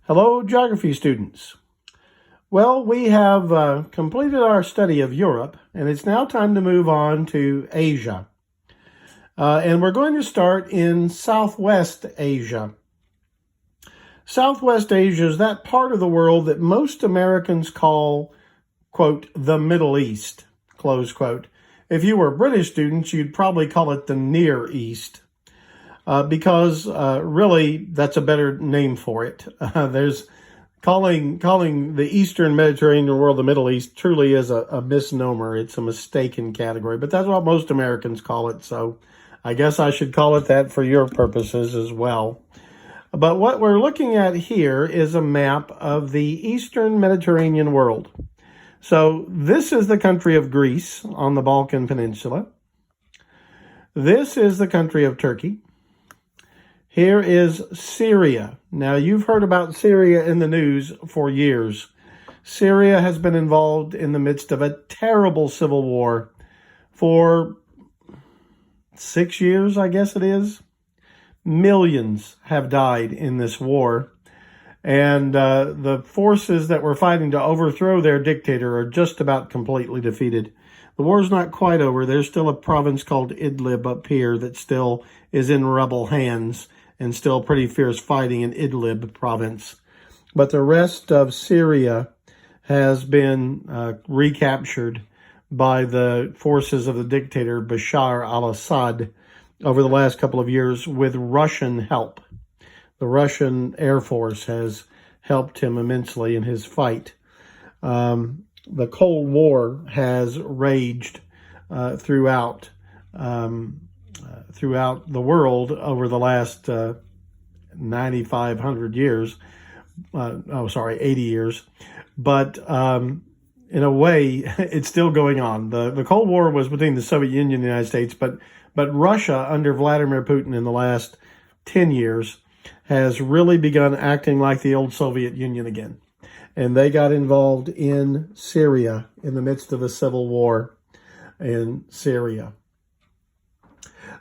Hello, geography students. Well, we have completed our study of Europe, and it's now time to move on to Asia. And we're going to start in Southwest Asia. Southwest Asia is that part of the world that most Americans call, quote, the Middle East, close quote. If you were British students, you'd probably call it the Near East. Because really, that's a better name for it. There's calling the Eastern Mediterranean world the Middle East truly is a misnomer. It's a mistaken category, but that's what most Americans call it. So I guess I should call it that for your purposes as well. But what we're looking at here is a map of the Eastern Mediterranean world. So this is the country of Greece on the Balkan Peninsula. This is the country of Turkey. Here is Syria. Now, you've heard about Syria in the news for years. Syria has been involved in the midst of a terrible civil war for 6 years, I guess it is. Millions have died in this war. And the forces that were fighting to overthrow their dictator are just about completely defeated. The war's not quite over. There's still a province called Idlib up here that still is in rebel hands, and still pretty fierce fighting in Idlib province. But the rest of Syria has been recaptured by the forces of the dictator Bashar al-Assad over the last couple of years with Russian help. The Russian Air Force has helped him immensely in his fight. The Cold War has raged throughout the world over the last 9,500 years. 80 years. But in a way, it's still going on. The Cold War was between the Soviet Union and the United States, but Russia under Vladimir Putin in the last 10 years has really begun acting like the old Soviet Union again. And they got involved in Syria in the midst of a civil war in Syria.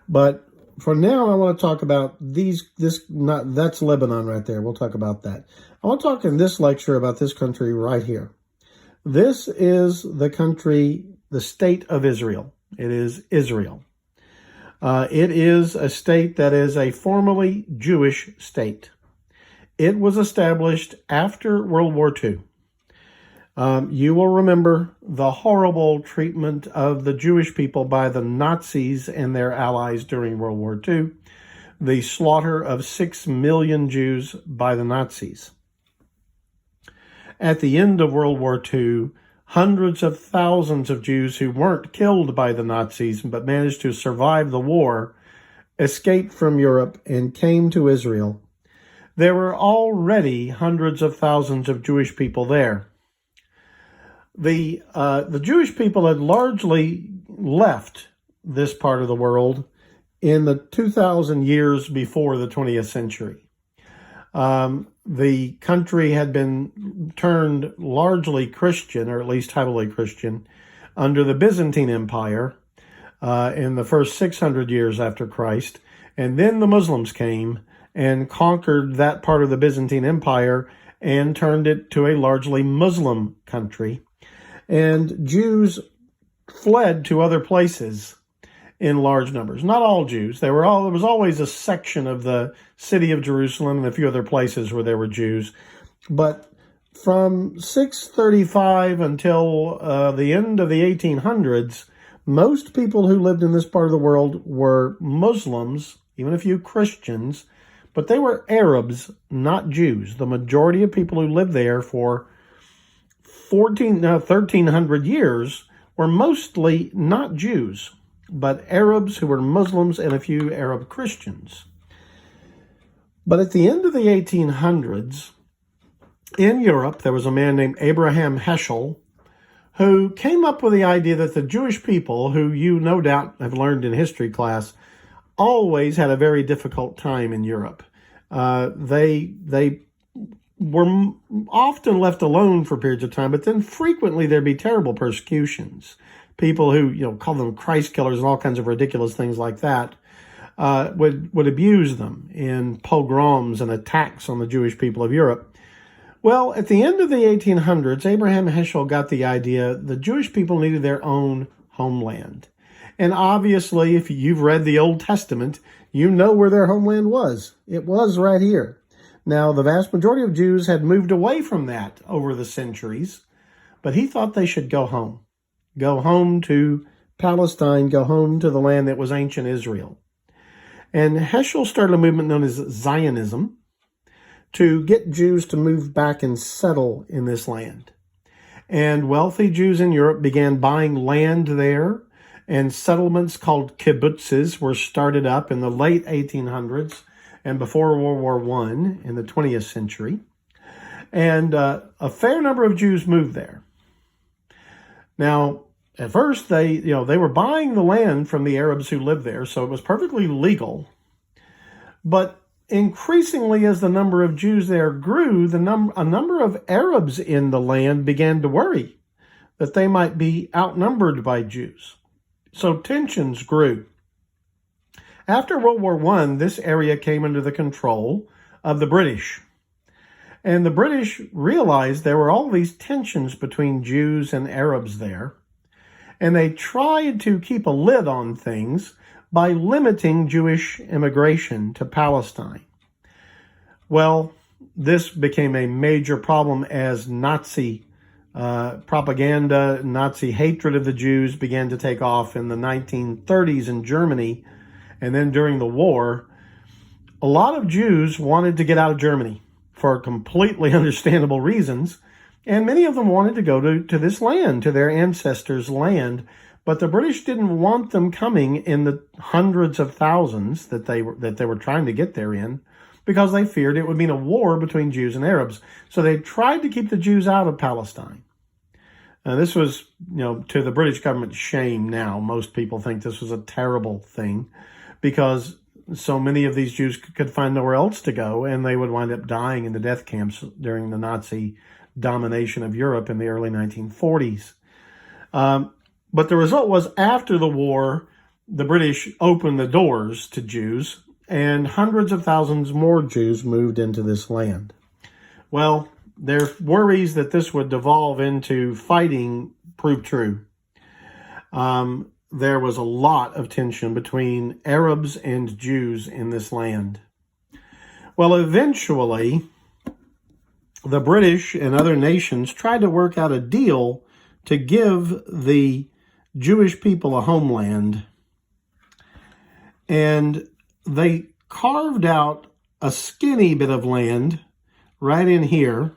But for now, I want to talk about that's Lebanon right there. We'll talk about that. I want to talk in this lecture about this country right here. This is the country, the state of Israel. It is Israel. It is a state that is a formerly Jewish state. It was established after World War II. You will remember the horrible treatment of the Jewish people by the Nazis and their allies during World War II, the slaughter of 6 million Jews by the Nazis. At the end of World War II, hundreds of thousands of Jews who weren't killed by the Nazis but managed to survive the war escaped from Europe and came to Israel. There were already hundreds of thousands of Jewish people there. The Jewish people had largely left this part of the world in the 2,000 years before the 20th century. The country had been turned largely Christian, or at least heavily Christian, under the Byzantine Empire in the first 600 years after Christ. And then the Muslims came and conquered that part of the Byzantine Empire and turned it to a largely Muslim country. And Jews fled to other places in large numbers. Not all Jews. There was always a section of the city of Jerusalem and a few other places where there were Jews. But from 635 until the end of the 1800s, most people who lived in this part of the world were Muslims, even a few Christians, but they were Arabs, not Jews. The majority of people who lived there for 1,300 years were mostly not Jews, but Arabs who were Muslims and a few Arab Christians. But at the end of the 1800s, in Europe, there was a man named Abraham Heschel who came up with the idea that the Jewish people, who you no doubt have learned in history class, always had a very difficult time in Europe. They were often left alone for periods of time, but then frequently there'd be terrible persecutions. People who, call them Christ killers and all kinds of ridiculous things like that, would abuse them in pogroms and attacks on the Jewish people of Europe. Well, at the end of the 1800s, Abraham Heschel got the idea the Jewish people needed their own homeland. And obviously, if you've read the Old Testament, you know where their homeland was. It was right here. Now, the vast majority of Jews had moved away from that over the centuries, but he thought they should go home. Go home to Palestine, go home to the land that was ancient Israel. And Heschel started a movement known as Zionism to get Jews to move back and settle in this land. And wealthy Jews in Europe began buying land there, and settlements called kibbutzes were started up in the late 1800s and before World War I in the 20th century. And a fair number of Jews moved there. Now, at first, they were buying the land from the Arabs who lived there, so it was perfectly legal. But increasingly, as the number of Jews there grew, a number of Arabs in the land began to worry that they might be outnumbered by Jews. So tensions grew. After World War I, this area came under the control of the British. And the British realized there were all these tensions between Jews and Arabs there. And they tried to keep a lid on things by limiting Jewish immigration to Palestine. Well, this became a major problem as Nazi propaganda, Nazi hatred of the Jews began to take off in the 1930s in Germany. And then during the war, a lot of Jews wanted to get out of Germany for completely understandable reasons. And many of them wanted to go to this land, to their ancestors' land. But the British didn't want them coming in the hundreds of thousands that they were trying to get there in, because they feared it would mean a war between Jews and Arabs. So they tried to keep the Jews out of Palestine. This was, to the British government's shame now. Most people think this was a terrible thing because so many of these Jews could find nowhere else to go, and they would wind up dying in the death camps during the Nazi domination of Europe in the early 1940s. But the result was, after the war, the British opened the doors to Jews, and hundreds of thousands more Jews moved into this land. Well, their worries that this would devolve into fighting proved true. There was a lot of tension between Arabs and Jews in this land. Well, eventually, the British and other nations tried to work out a deal to give the Jewish people a homeland. And they carved out a skinny bit of land right in here,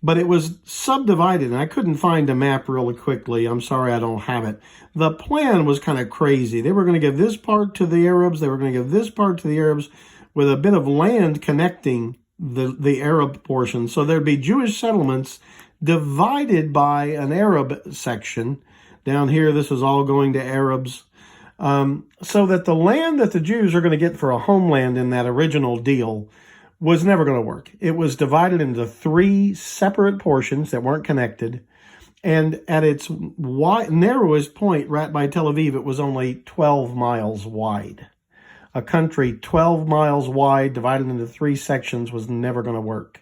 but it was subdivided, and I couldn't find a map really quickly. I'm sorry I don't have it. The plan was kind of crazy. They were going to give this part to the Arabs. They were going to give this part to the Arabs with a bit of land connecting the Arab portion. So there'd be Jewish settlements divided by an Arab section. Down here, this is all going to Arabs. So that the land that the Jews are going to get for a homeland in that original deal was never going to work. It was divided into 3 separate portions that weren't connected. And at its narrowest point, right by Tel Aviv, it was only 12 miles wide. A country 12 miles wide, divided into 3 sections, was never going to work.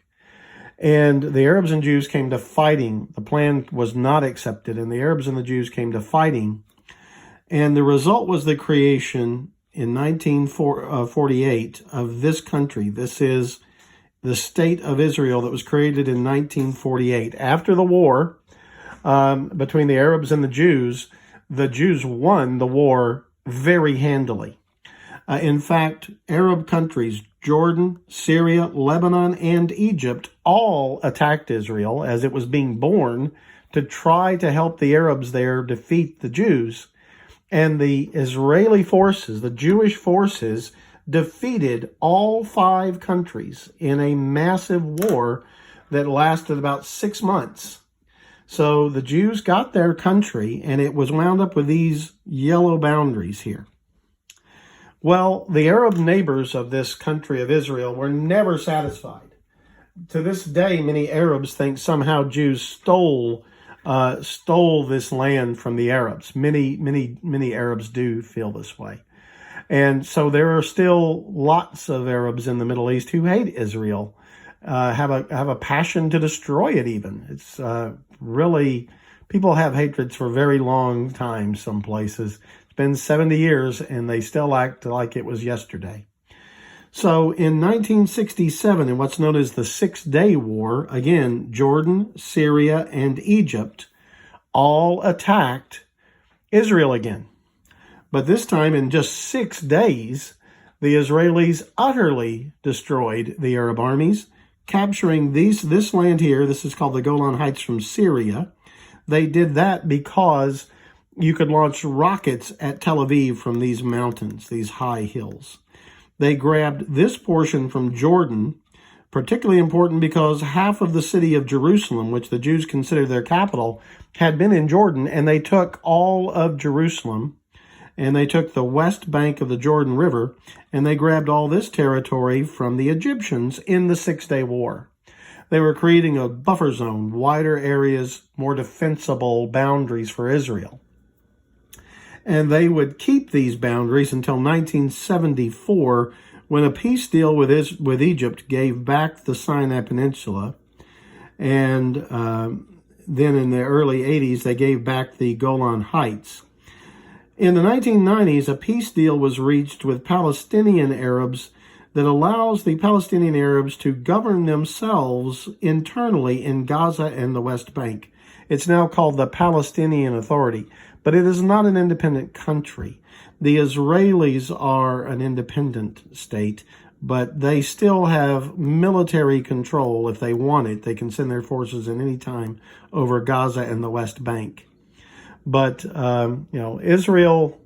And the Arabs and Jews came to fighting. The plan was not accepted, and the Arabs and the Jews came to fighting. And the result was the creation in 1948 of this country. This is the state of Israel that was created in 1948. After the war between the Arabs and the Jews won the war very handily. In fact, Arab countries, Jordan, Syria, Lebanon, and Egypt, all attacked Israel as it was being born to try to help the Arabs there defeat the Jews. And the Israeli forces, the Jewish forces, defeated all 5 countries in a massive war that lasted about 6 months. So the Jews got their country, and it was wound up with these yellow boundaries here. Well, the Arab neighbors of this country of Israel were never satisfied. To this day, many Arabs think somehow Jews stole this land from the Arabs. Many Arabs do feel this way. And so there are still lots of Arabs in the Middle East who hate Israel. have a passion to destroy it even. It's really, people have hatreds for a very long time some places. It's been 70 years and they still act like it was yesterday. So in 1967, in what's known as the Six-Day War, again, Jordan, Syria, and Egypt all attacked Israel again. But this time, in just 6 days, the Israelis utterly destroyed the Arab armies, capturing this land here. This is called the Golan Heights from Syria. They did that because you could launch rockets at Tel Aviv from these mountains, these high hills. They grabbed this portion from Jordan, particularly important because half of the city of Jerusalem, which the Jews consider their capital, had been in Jordan, and they took all of Jerusalem, and they took the west bank of the Jordan River, and they grabbed all this territory from the Egyptians in the Six-Day War. They were creating a buffer zone, wider areas, more defensible boundaries for Israel. And they would keep these boundaries until 1974, when a peace deal with Egypt gave back the Sinai Peninsula. And then in the early 80s, they gave back the Golan Heights. In the 1990s, a peace deal was reached with Palestinian Arabs that allows the Palestinian Arabs to govern themselves internally in Gaza and the West Bank. It's now called the Palestinian Authority, but it is not an independent country. The Israelis are an independent state, but they still have military control. If they want it, they can send their forces at any time over Gaza and the West Bank. But, Israel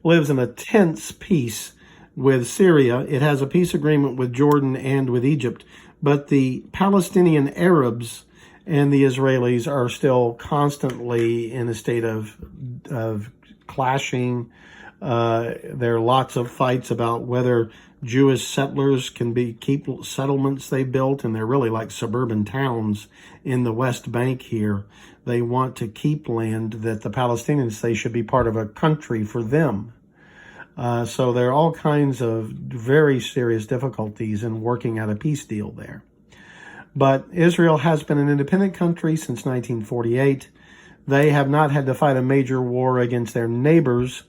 lives in a tense peace with Syria. It has a peace agreement with Jordan and with Egypt, but the Palestinian Arabs and the Israelis are still constantly in a state of clashing. There are lots of fights about whether Jewish settlers can keep settlements they built, and they're really like suburban towns in the West Bank here. They want to keep land that the Palestinians say should be part of a country for them. So there are all kinds of very serious difficulties in working out a peace deal there. But Israel has been an independent country since 1948. They have not had to fight a major war against their neighbors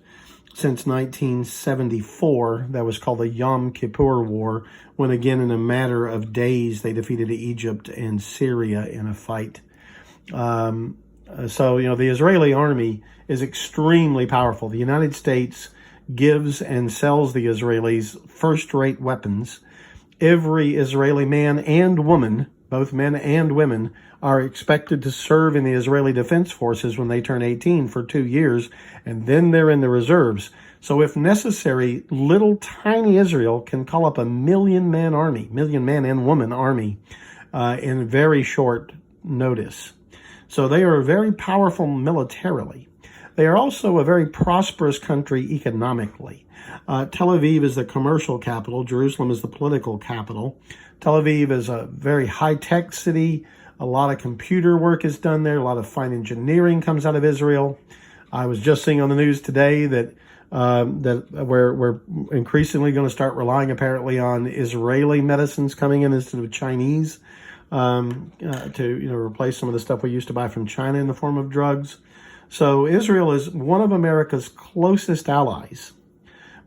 since 1974. That was called the Yom Kippur War, when again in a matter of days they defeated Egypt and Syria in a fight. So the Israeli army is extremely powerful. The United States gives and sells the Israelis first-rate weapons. Every Israeli man and woman, both men and women, are expected to serve in the Israeli Defense Forces when they turn 18 for 2 years, and then they're in the reserves. So if necessary, little tiny Israel can call up a million-man and woman army in very short notice. So they are very powerful militarily. They are also a very prosperous country economically. Tel Aviv is the commercial capital. Jerusalem is the political capital. Tel Aviv is a very high-tech city. A lot of computer work is done there. A lot of fine engineering comes out of Israel. I was just seeing on the news today that we're increasingly going to start relying apparently on Israeli medicines coming in instead of Chinese to replace some of the stuff we used to buy from China in the form of drugs. So Israel is one of America's closest allies.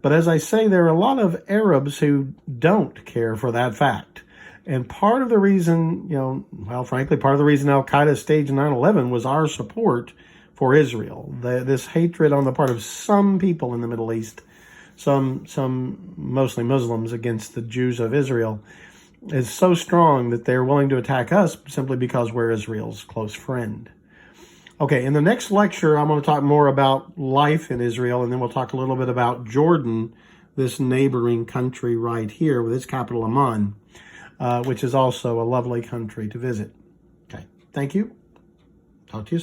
But as I say, there are a lot of Arabs who don't care for that fact. And part of the reason, frankly, part of the reason Al-Qaeda staged 9/11 was our support for Israel. This hatred on the part of some people in the Middle East, some mostly Muslims, against the Jews of Israel is so strong that they're willing to attack us simply because we're Israel's close friend. Okay, in the next lecture, I'm going to talk more about life in Israel, and then we'll talk a little bit about Jordan, this neighboring country right here with its capital Amman, which is also a lovely country to visit. Okay, thank you. Talk to you soon.